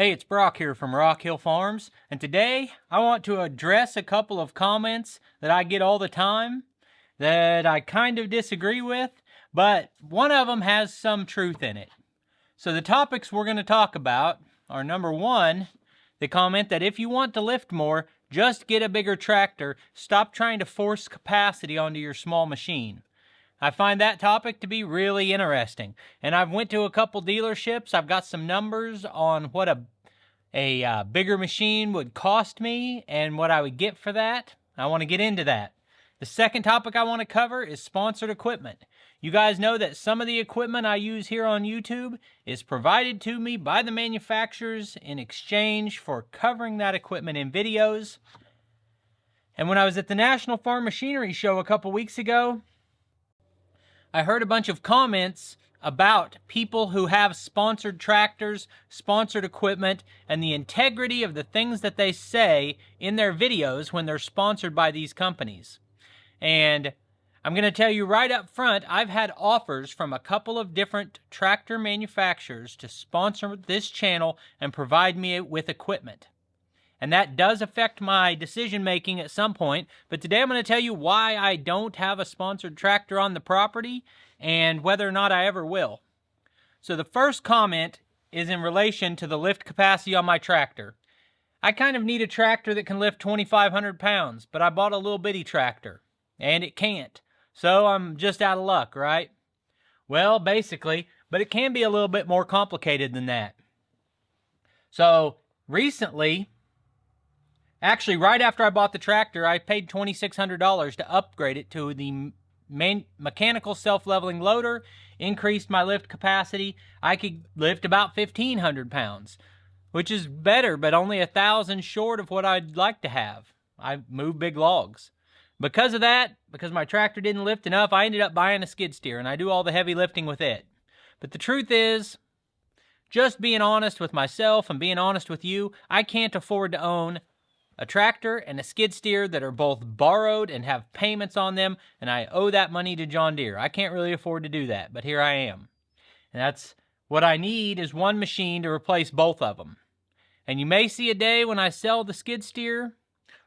Hey, it's Brock here from Rock Hill Farms, and today I want to address a couple of comments that I get all the time that I kind of disagree with, but one of them has some truth in it. So the topics we're going to talk about are, number one, the comment that if you want to lift more, just get a bigger tractor. Stop trying to force capacity onto your small machine. I find that topic to be really interesting. And I've went to a couple dealerships. I've got some numbers on what a bigger machine would cost me and what I would get for that. I want to get into that. The second topic I want to cover is sponsored equipment. You guys know that some of the equipment I use here on YouTube is provided to me by the manufacturers in exchange for covering that equipment in videos. And when I was at the National Farm Machinery Show a couple weeks ago, I heard a bunch of comments about people who have sponsored tractors, sponsored equipment, and the integrity of the things that they say in their videos when they're sponsored by these companies. And I'm going to tell you right up front, I've had offers from a couple of different tractor manufacturers to sponsor this channel and provide me with equipment. And that does affect my decision making at some point, but today I'm going to tell you why I don't have a sponsored tractor on the property and whether or not I ever will. So the first comment is in relation to the lift capacity on my tractor. I kind of need a tractor that can lift 2,500 pounds, but I bought a little bitty tractor, and it can't. So I'm just out of luck, right? Well, basically, but it can be a little bit more complicated than that. So recently, actually, right after I bought the tractor, I paid $2,600 to upgrade it to the mechanical self-leveling loader, increased my lift capacity. I could lift about 1,500 pounds, which is better, but only 1,000 short of what I'd like to have. I move big logs. Because of that, because my tractor didn't lift enough, I ended up buying a skid steer, and I do all the heavy lifting with it. But the truth is, just being honest with myself and being honest with you, I can't afford to own a tractor and a skid steer that are both borrowed and have payments on them, and I owe that money to John Deere. I can't really afford to do that, but here I am. And that's what I need, is one machine to replace both of them. And you may see a day when I sell the skid steer,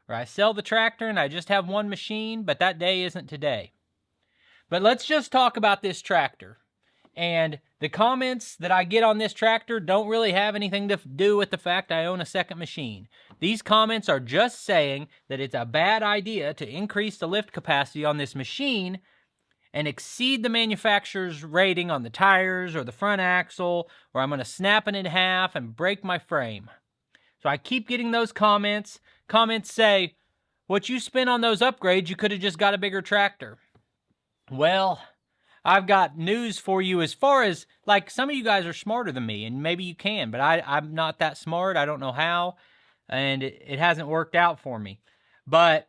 or I sell the tractor and I just have one machine, but that day isn't today. But let's just talk about this tractor. And the comments that I get on this tractor don't really have anything to do with the fact I own a second machine. These comments are just saying that it's a bad idea to increase the lift capacity on this machine and exceed the manufacturer's rating on the tires or the front axle, or I'm going to snap it in half and break my frame. So I keep getting those comments. Comments say, what you spent on those upgrades, you could have just got a bigger tractor. Well, I've got news for you as far as, like, some of you guys are smarter than me, and maybe you can, but I'm not that smart. I don't know how, and it hasn't worked out for me. But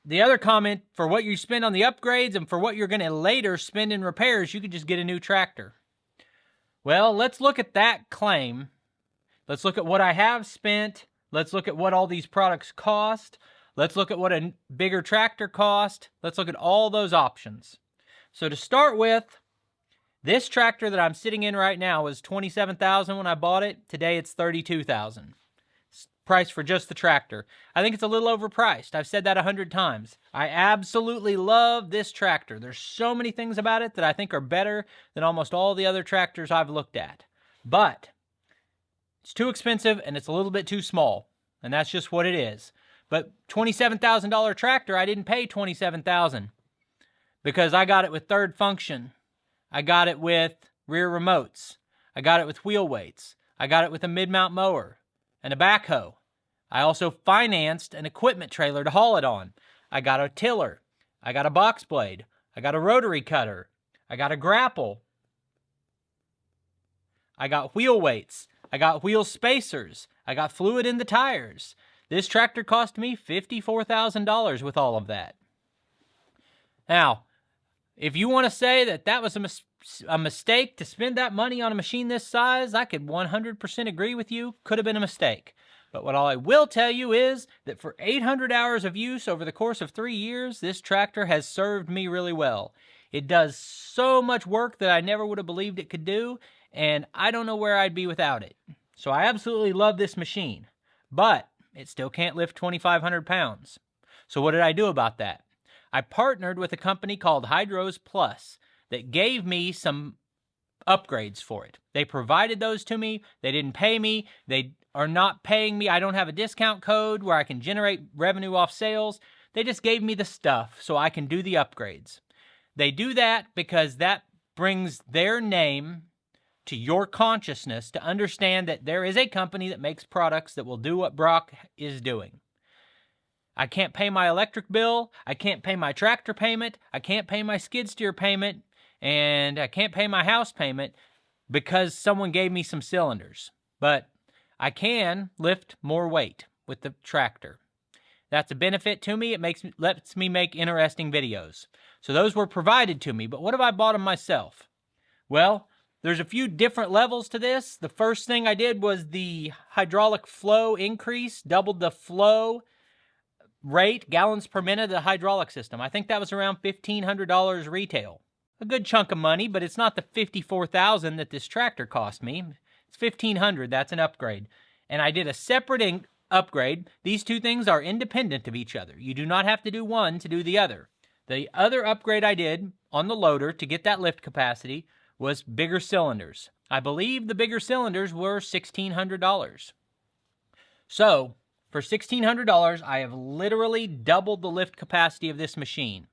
the other comment, for what you spend on the upgrades and for what you're going to later spend in repairs, you could just get a new tractor. Well, let's look at that claim. Let's look at what I have spent. Let's look at what all these products cost. Let's look at what a bigger tractor cost. Let's look at all those options. So to start with, this tractor that I'm sitting in right now was $27,000 when I bought it. Today it's $32,000. Price for just the tractor. I think it's a little overpriced. I've said that 100 times. I absolutely love this tractor. There's so many things about it that I think are better than almost all the other tractors I've looked at. But it's too expensive and it's a little bit too small, and that's just what it is. But $27,000 tractor, I didn't pay $27,000 because I got it with third function. I got it with rear remotes. I got it with wheel weights. I got it with a mid-mount mower and a backhoe. I also financed an equipment trailer to haul it on. I got a tiller. I got a box blade. I got a rotary cutter. I got a grapple. I got wheel weights. I got wheel spacers. I got fluid in the tires. This tractor cost me $54,000 with all of that. Now, if you want to say that that was a mistake to spend that money on a machine this size, I could 100% agree with you. Could have been a mistake. But what all I will tell you is that for 800 hours of use over the course of 3 years, this tractor has served me really well. It does so much work that I never would have believed it could do, and I don't know where I'd be without it. So I absolutely love this machine, but it still can't lift 2,500 pounds. So what did I do about that? I partnered with a company called Hydros Plus that gave me some upgrades for it. They provided those to me. They didn't pay me. They are not paying me. I don't have a discount code where I can generate revenue off sales. They just gave me the stuff so I can do the upgrades. They do that because that brings their name to your consciousness to understand that there is a company that makes products that will do what Brock is doing. I can't pay my electric bill. I can't pay my tractor payment. I can't pay my skid steer payment. And I can't pay my house payment because someone gave me some cylinders. But I can lift more weight with the tractor. That's a benefit to me. It lets me make interesting videos. So those were provided to me. But what have I bought them myself? Well, there's a few different levels to this. The first thing I did was the hydraulic flow increase, doubled the flow rate, gallons per minute of the hydraulic system. I think that was around $1,500 retail. A good chunk of money, but it's not the $54,000 that this tractor cost me. It's $1,500. That's an upgrade. And I did a separate upgrade. These two things are independent of each other. You do not have to do one to do the other. The other upgrade I did on the loader to get that lift capacity was bigger cylinders. I believe the bigger cylinders were $1,600. So, for $1,600, I have literally doubled the lift capacity of this machine.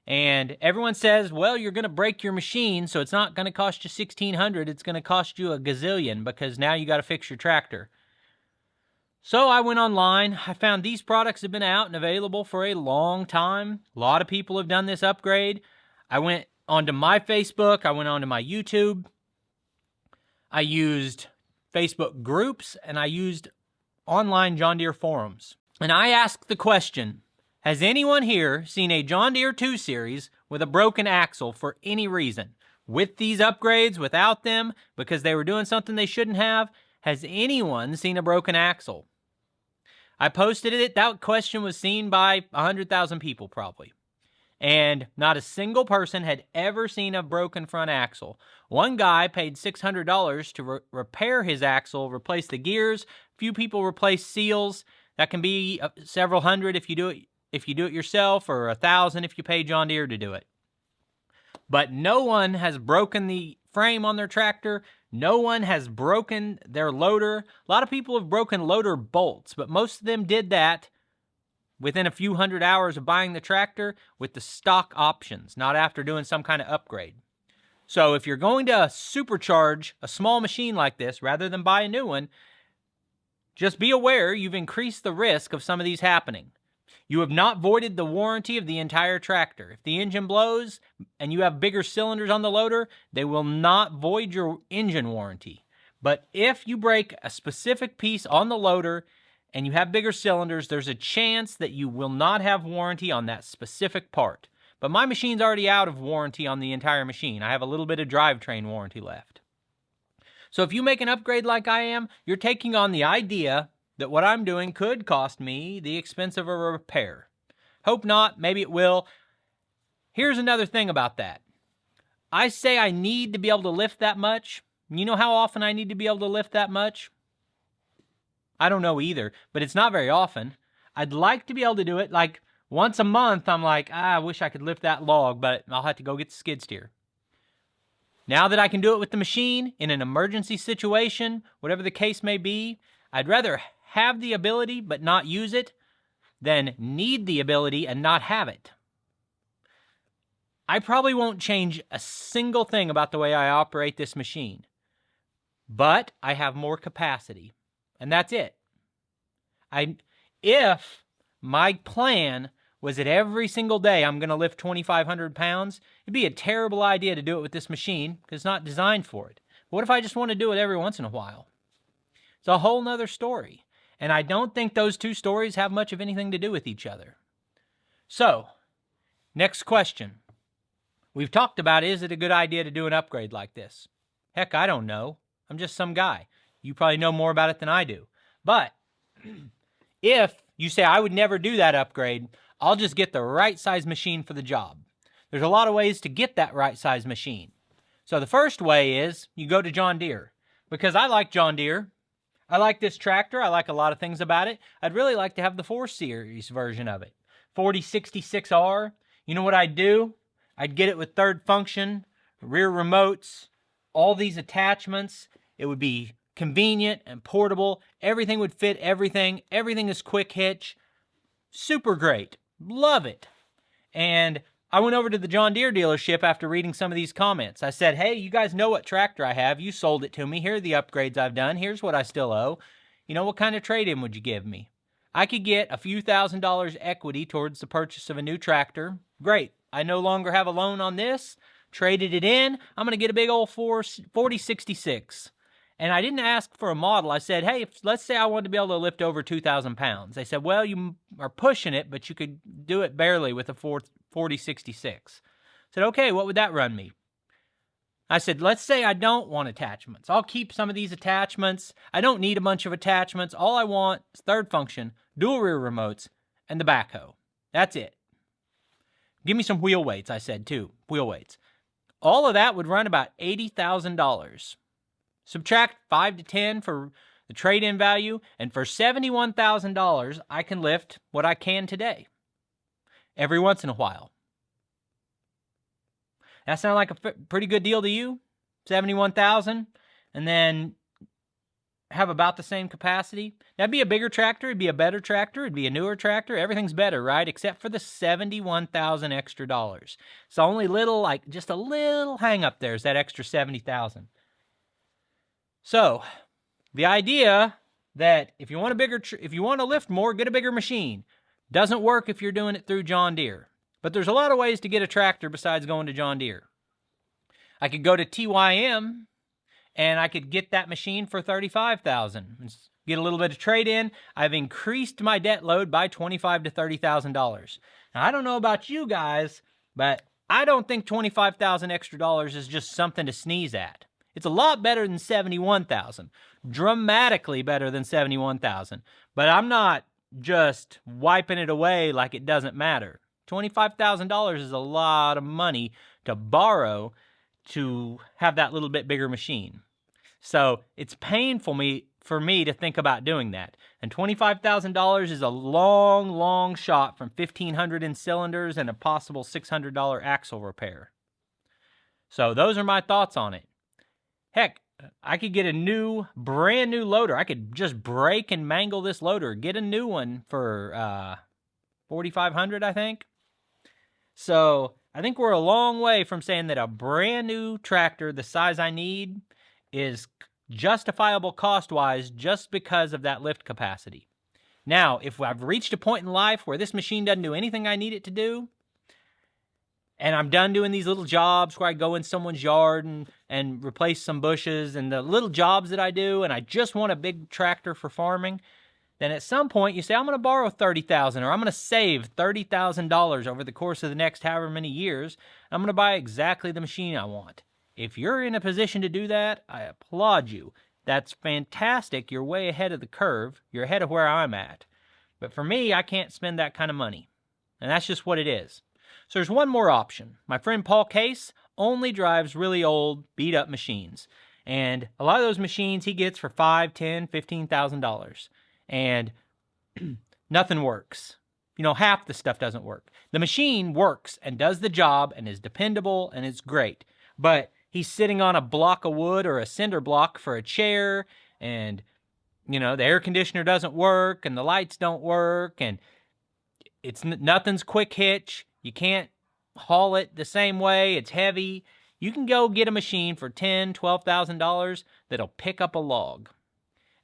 And everyone says, well, you're going to break your machine, so it's not going to cost you $1,600. It's going to cost you a gazillion because now you got to fix your tractor. So I went online. I found these products have been out and available for a long time. A lot of people have done this upgrade. I went onto my Facebook. I went onto my YouTube. I used Facebook groups, and I used online John Deere forums. And I asked the question, has anyone here seen a John Deere 2 Series with a broken axle for any reason? With these upgrades, without them, because they were doing something they shouldn't have? Has anyone seen a broken axle? I posted it. That question was seen by 100,000 people probably. And not a single person had ever seen a broken front axle. One guy paid $600 to repair his axle, replace the gears. Few people replace seals. That can be several hundred if you do it yourself, or 1,000 if you pay John Deere to do it. But no one has broken the frame on their tractor. No one has broken their loader. A lot of people have broken loader bolts, but most of them did that within a few hundred hours of buying the tractor with the stock options, not after doing some kind of upgrade. So if you're going to supercharge a small machine like this rather than buy a new one, just be aware you've increased the risk of some of these happening. You have not voided the warranty of the entire tractor. If the engine blows and you have bigger cylinders on the loader, they will not void your engine warranty. But if you break a specific piece on the loader and you have bigger cylinders, there's a chance that you will not have warranty on that specific part. But my machine's already out of warranty on the entire machine. I have a little bit of drivetrain warranty left. So if you make an upgrade like I am, you're taking on the idea that what I'm doing could cost me the expense of a repair. Hope not, maybe it will. Here's another thing about that. I say I need to be able to lift that much. You know how often I need to be able to lift that much? I don't know either, but it's not very often. I'd like to be able to do it like once a month. I'm like, I wish I could lift that log, but I'll have to go get the skid steer. Now that I can do it with the machine in an emergency situation, whatever the case may be, I'd rather have the ability but not use it than need the ability and not have it. I probably won't change a single thing about the way I operate this machine, but I have more capacity, and that's it. If my plan was that every single day I'm going to lift 2,500 pounds, it'd be a terrible idea to do it with this machine because it's not designed for it. What if I just want to do it every once in a while? It's a whole nother story. And I don't think those two stories have much of anything to do with each other. So, next question. We've talked about, is it a good idea to do an upgrade like this? Heck, I don't know. I'm just some guy. You probably know more about it than I do. But if you say, I would never do that upgrade, I'll just get the right size machine for the job. There's a lot of ways to get that right size machine. So the first way is you go to John Deere. because I like John Deere. I like this tractor. I like a lot of things about it. I'd really like to have the 4 Series version of it. 4066R. You know what I'd do? I'd get it with third function, rear remotes, all these attachments. It would be convenient and portable. Everything would fit everything. Everything is quick hitch. Super great. Love it. And I went over to the John Deere dealership after reading some of these comments. I said, hey, you guys know what tractor I have. You sold it to me. Here are the upgrades I've done. Here's what I still owe. You know, what kind of trade-in would you give me? I could get a few $1,000s equity towards the purchase of a new tractor. Great. I no longer have a loan on this. Traded it in. I'm going to get a big old 4066. And I didn't ask for a model. I said, hey, let's say I wanted to be able to lift over 2,000 pounds. They said, well, you are pushing it, but you could do it barely with a 4066. I said, okay, what would that run me? I said, let's say I don't want attachments. I'll keep some of these attachments. I don't need a bunch of attachments. All I want is third function, dual rear remotes, and the backhoe. That's it. Give me some wheel weights, I said, too. Wheel weights. All of that would run about $80,000. Subtract 5 to 10 for the trade-in value, and for $71,000, I can lift what I can today. Every once in a while. That sound like a pretty good deal to you? $71,000, and then have about the same capacity? That'd be a bigger tractor, it'd be a better tractor, it'd be a newer tractor. Everything's better, right? Except for the $71,000 extra dollars. So only just a little hang up there is that extra $70,000. So, the idea that if you want to lift more, get a bigger machine. Doesn't work if you're doing it through John Deere. But there's a lot of ways to get a tractor besides going to John Deere. I could go to TYM, and I could get that machine for $35,000. Get a little bit of trade-in. I've increased my debt load by $25,000 to $30,000. Now, I don't know about you guys, but I don't think $25,000 extra dollars is just something to sneeze at. It's a lot better than $71,000, dramatically better than $71,000. But I'm not just wiping it away like it doesn't matter. $25,000 is a lot of money to borrow to have that little bit bigger machine. So it's painful for me to think about doing that. And $25,000 is a long, long shot from $1,500 in cylinders and a possible $600 axle repair. So those are my thoughts on it. Heck, I could get a brand new loader. I could just break and mangle this loader. Get a new one for $4,500, I think. So I think we're a long way from saying that a brand new tractor the size I need is justifiable cost-wise just because of that lift capacity. Now, if I've reached a point in life where this machine doesn't do anything I need it to do, and I'm done doing these little jobs where I go in someone's yard and replace some bushes and the little jobs that I do, and I just want a big tractor for farming, then at some point you say, I'm going to borrow $30,000 or I'm going to save $30,000 over the course of the next however many years. I'm going to buy exactly the machine I want. If you're in a position to do that, I applaud you. That's fantastic. You're way ahead of the curve. You're ahead of where I'm at. But for me, I can't spend that kind of money. And that's just what it is. So there's one more option. My friend Paul Case only drives really old, beat-up machines. And a lot of those machines he gets for $5,000, $10,000, $15,000. And nothing works. You know, half the stuff doesn't work. The machine works and does the job and is dependable and it's great. But he's sitting on a block of wood or a cinder block for a chair, and, you know, the air conditioner doesn't work and the lights don't work, and nothing's quick hitch. You can't haul it the same way. It's heavy. You can go get a machine for $10,000, $12,000 that'll pick up a log.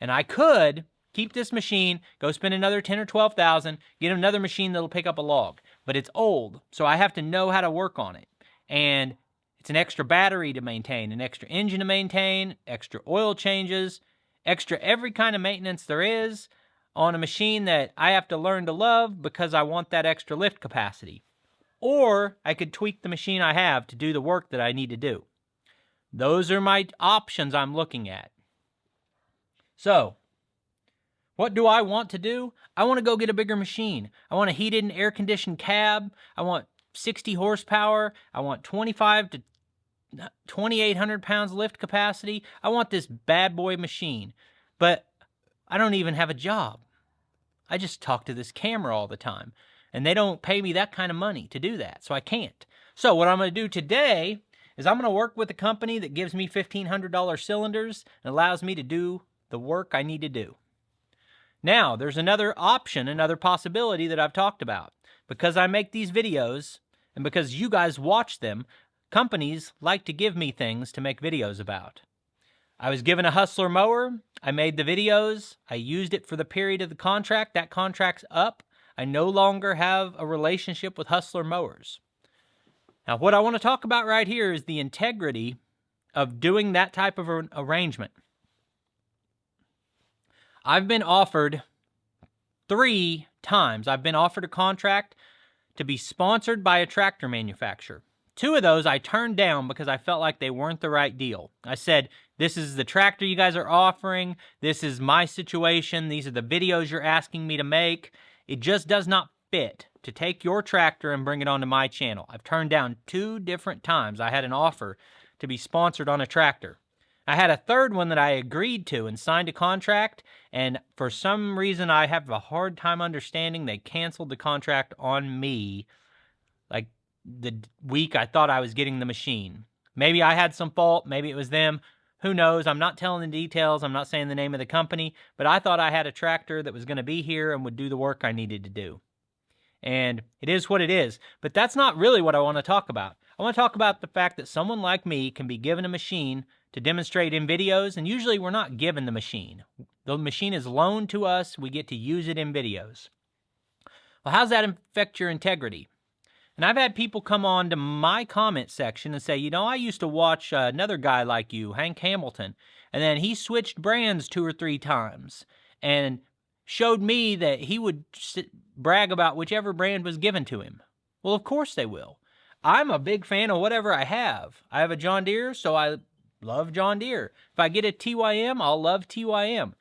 And I could keep this machine, go spend another $10,000 or $12,000, get another machine that'll pick up a log. But it's old, so I have to know how to work on it. And it's an extra battery to maintain, an extra engine to maintain, extra oil changes, extra every kind of maintenance there is on a machine that I have to learn to love because I want that extra lift capacity. Or I could tweak the machine I have to do the work that I need to do. Those are my options I'm looking at. So, what do I want to do? I want to go get a bigger machine. I want a heated and air-conditioned cab. I want 60 horsepower. I want 25 to 2,800 pounds lift capacity. I want this bad boy machine, but I don't even have a job. I just talk to this camera all the time, and they don't pay me that kind of money to do that, so I can't. So what I'm going to do today is I'm going to work with a company that gives me $1,500 cylinders and allows me to do the work I need to do. Now, there's another option, another possibility that I've talked about. Because I make these videos, and because you guys watch them, companies like to give me things to make videos about. I was given a Hustler mower. I made the videos. I used it for the period of the contract. That contract's up. I no longer have a relationship with Hustler mowers. Now, what I want to talk about right here is the integrity of doing that type of arrangement. I've been offered 3 times. I've been offered a contract to be sponsored by a tractor manufacturer. 2 of those I turned down because I felt like they weren't the right deal. I said, this is the tractor you guys are offering. This is my situation. These are the videos you're asking me to make. It just does not fit to take your tractor and bring it onto my channel. I've turned down 2 different times. I had an offer to be sponsored on a tractor. I had a third one that I agreed to and signed a contract, and for some reason I have a hard time understanding they canceled the contract on me like the week I thought I was getting the machine. Maybe I had some fault, maybe it was them. Who knows? I'm not telling the details. I'm not saying the name of the company, but I thought I had a tractor that was going to be here and would do the work I needed to do. And it is what it is. But that's not really what I want to talk about. I want to talk about the fact that someone like me can be given a machine to demonstrate in videos, and usually we're not given the machine. The machine is loaned to us. We get to use it in videos. Well, how does that affect your integrity? And I've had people come on to my comment section and say, you know, I used to watch another guy like you, Hank Hamilton, and then he switched brands 2 or 3 times and showed me that he would brag about whichever brand was given to him. Well, of course they will. I'm a big fan of whatever I have. I have a John Deere, so I love John Deere. If I get a TYM, I'll love TYM.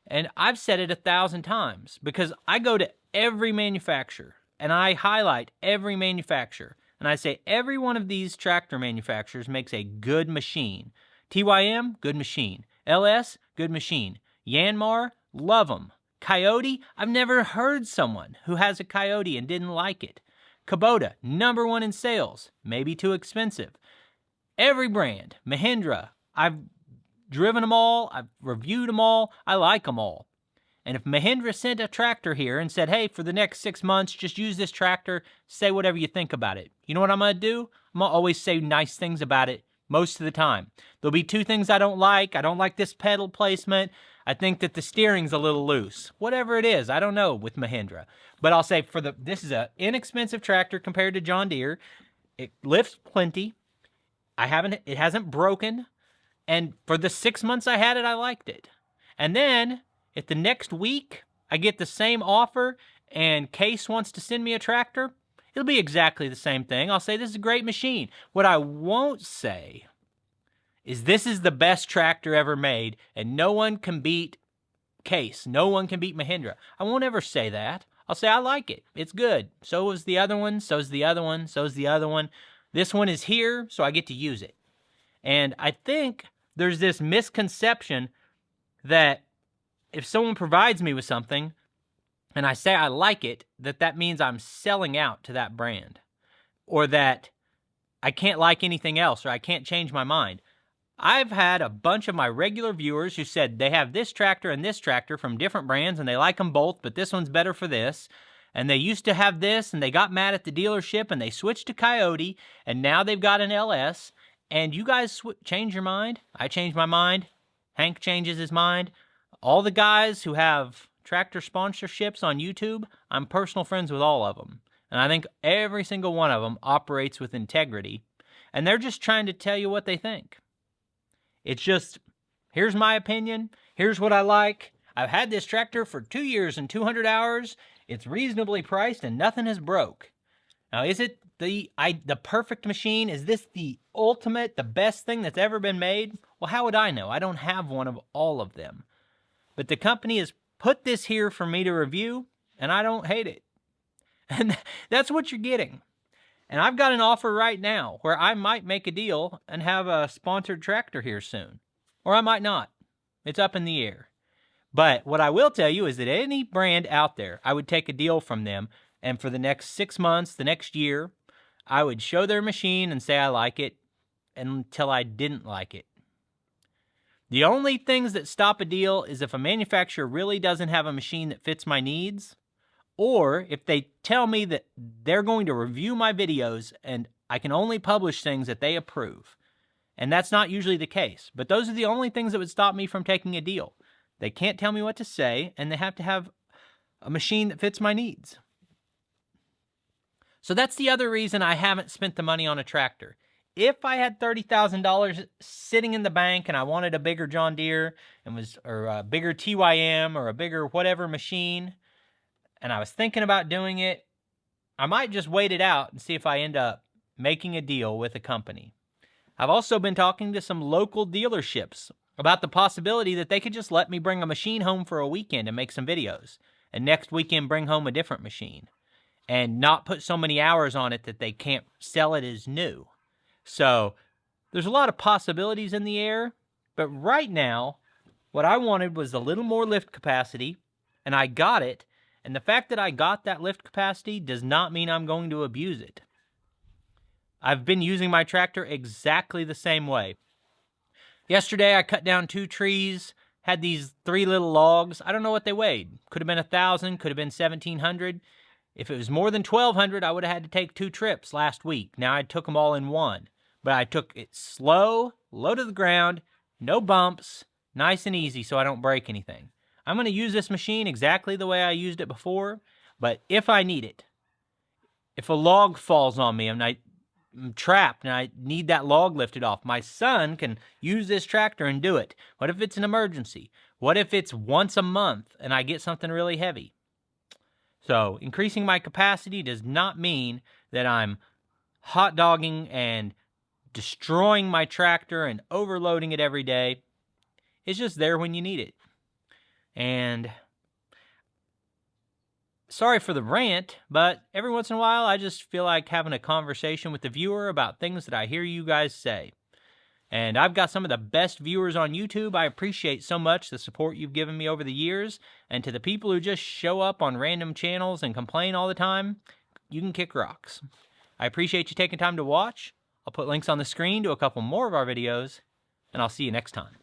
And I've said it 1,000 times because I go to every manufacturer and I highlight every manufacturer. And I say every one of these tractor manufacturers makes a good machine. TYM, good machine. LS, good machine. Yanmar, love them. Coyote, I've never heard someone who has a Coyote and didn't like it. Kubota, #1 in sales, maybe too expensive. Every brand, Mahindra, I've driven them all, I've reviewed them all, I like them all. And if Mahindra sent a tractor here and said, hey, for the next 6 months, just use this tractor, say whatever you think about it. You know what I'm going to do? I'm going to always say nice things about it most of the time. There'll be 2 things I don't like. I don't like this pedal placement. I think that the steering's a little loose. Whatever it is, I don't know with Mahindra. But I'll say this is an inexpensive tractor compared to John Deere. It lifts plenty. It hasn't broken. And for the 6 months I had it, I liked it. And then if the next week I get the same offer and Case wants to send me a tractor, it'll be exactly the same thing. I'll say this is a great machine. What I won't say is this is the best tractor ever made and no one can beat Case. No one can beat Mahindra. I won't ever say that. I'll say I like it. It's good. So is the other one. So is the other one. So is the other one. This one is here, so I get to use it. And I think there's this misconception that if someone provides me with something and I say I like it, that means I'm selling out to that brand or that I can't like anything else or I can't change my mind. I've had a bunch of my regular viewers who said they have this tractor and this tractor from different brands and they like them both, but this one's better for this. And they used to have this and they got mad at the dealership and they switched to Coyote and now they've got an LS. And you guys change your mind. I change my mind. Hank changes his mind. All the guys who have tractor sponsorships on YouTube, I'm personal friends with all of them. And I think every single one of them operates with integrity. And they're just trying to tell you what they think. It's just, here's my opinion. Here's what I like. I've had this tractor for 2 years and 200 hours. It's reasonably priced and nothing has broke. Now, is it the perfect machine? Is this the ultimate, the best thing that's ever been made? Well, how would I know? I don't have one of all of them. But the company has put this here for me to review, and I don't hate it. And that's what you're getting. And I've got an offer right now where I might make a deal and have a sponsored tractor here soon. Or I might not. It's up in the air. But what I will tell you is that any brand out there, I would take a deal from them, and for the next 6 months, the next year, I would show their machine and say I like it until I didn't like it. The only things that stop a deal is if a manufacturer really doesn't have a machine that fits my needs, or if they tell me that they're going to review my videos and I can only publish things that they approve. And that's not usually the case. But those are the only things that would stop me from taking a deal. They can't tell me what to say, and they have to have a machine that fits my needs. So that's the other reason I haven't spent the money on a tractor. If I had $30,000 sitting in the bank and I wanted a bigger John Deere or a bigger TYM or a bigger whatever machine, and I was thinking about doing it, I might just wait it out and see if I end up making a deal with a company. I've also been talking to some local dealerships about the possibility that they could just let me bring a machine home for a weekend and make some videos, and next weekend bring home a different machine, and not put so many hours on it that they can't sell it as new. So there's a lot of possibilities in the air, but right now, what I wanted was a little more lift capacity, and I got it, and the fact that I got that lift capacity does not mean I'm going to abuse it. I've been using my tractor exactly the same way. Yesterday, I cut down 2 trees, had these 3 little logs. I don't know what they weighed. Could have been 1,000, could have been 1,700. If it was more than 1,200, I would have had to take 2 trips last week. Now I took them all in one. But I took it slow, low to the ground, no bumps, nice and easy so I don't break anything. I'm going to use this machine exactly the way I used it before, but if I need it, if a log falls on me and I'm trapped and I need that log lifted off, my son can use this tractor and do it. What if it's an emergency? What if it's once a month and I get something really heavy? So increasing my capacity does not mean that I'm hot dogging and destroying my tractor and overloading it every day. It's just there when you need it. And sorry for the rant, but every once in a while I just feel like having a conversation with the viewer about things that I hear you guys say. And I've got some of the best viewers on YouTube. I appreciate so much the support you've given me over the years. And to the people who just show up on random channels and complain all the time, you can kick rocks. I appreciate you taking time to watch. I'll put links on the screen to a couple more of our videos, and I'll see you next time.